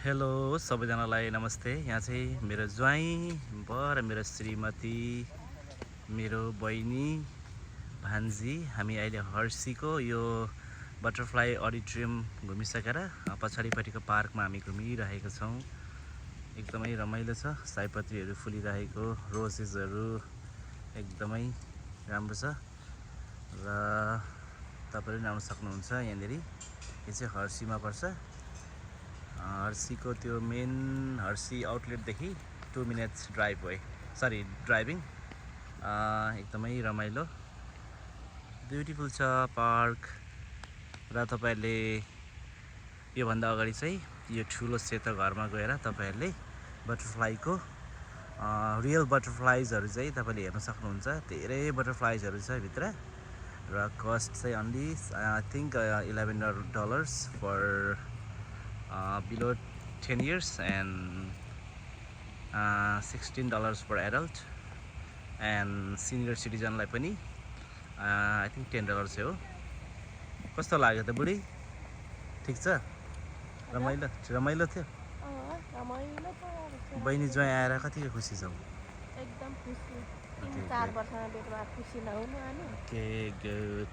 Hello सबैजनालाई नमस्ते। यहाँ चाहिँ मेरो ज्वाइँ र मेरो श्रीमती, मेरो बहिनी, भान्जी, हामी अहिले हर्सीको यो बटरफ्लाई अडिटोरियम घुमिसकेर पछाडिपट्टिको पार्कमा हामी घुमिरहेका छौँ। एकदमै रमाइलो छ, सयपत्रीहरू फुलिरहेको, रोजेसहरू एकदमै राम्रो छ र तपाईहरु पनि आउन सक्नुहुन्छ यहाँनेरि। यो चाहिँ हर्सीमा पर्छ। हर्सीको त्यो मेन हर्सी आउटलेटदेखि 2 मिनट्स ड्राइभिङ। एकदमै रमाइलो ब्युटिफुल छ पार्क। र तपाईहरुले योभन्दा अगाडि चाहिँ यो ठुलो सेतो घरमा गएर तपाईहरुले बटरफ्लाईको रियल बटरफ्लाइजहरू चाहिँ तपाईले हेर्न सक्नुहुन्छ। धेरै बटरफ्लाइजहरू छ भित्र र कस्ट चाहिँ only I think $11 for below 10 years and $16 per adult, and senior citizen लाई पनि I think $10 हो। कस्तो लाग्यो त बुढी? ठीक छ? रमाइलो थियो। रमाइलो छ। बहिनी ज्वाइँ आएर कतिको खुसी छौ? एकदम खुसी। 3-4 वर्षमा बेटमा खुसी नहुनु अनि। Okay good.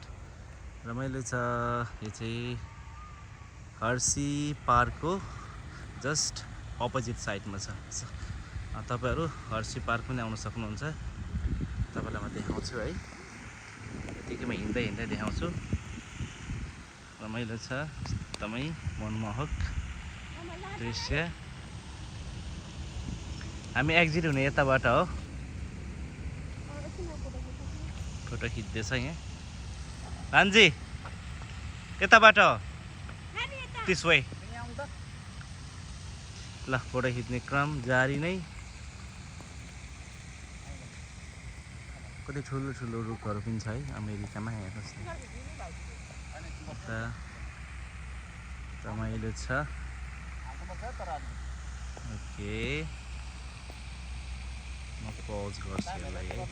रमाइलो छ। यो चाहिँ हर्सी पार्कको जस्ट अपोजिट साइडमा छ। तपाईहरु हर्सी पार्क पनि आउन सक्नुहुन्छ। तपाईलाई म देखाउँछु है। यतिकैमा हिँड्दै देखाउँछु। रमाइलो छ, एकदमै मनमोहक दृश्य। हामी एक्जिट हुने यताबाट हो। फोटो खिच्दैछ यहाँ भान्जी, यताबाट हो। This way. ल फोटो खिच्ने क्रम जारी नै। कति ठुलो रुखहरू पनि छ है अमेरिकामा। हेर्नुहोस् न, रमाइलो छ। ओके, म पज गर्छु यसलाई है।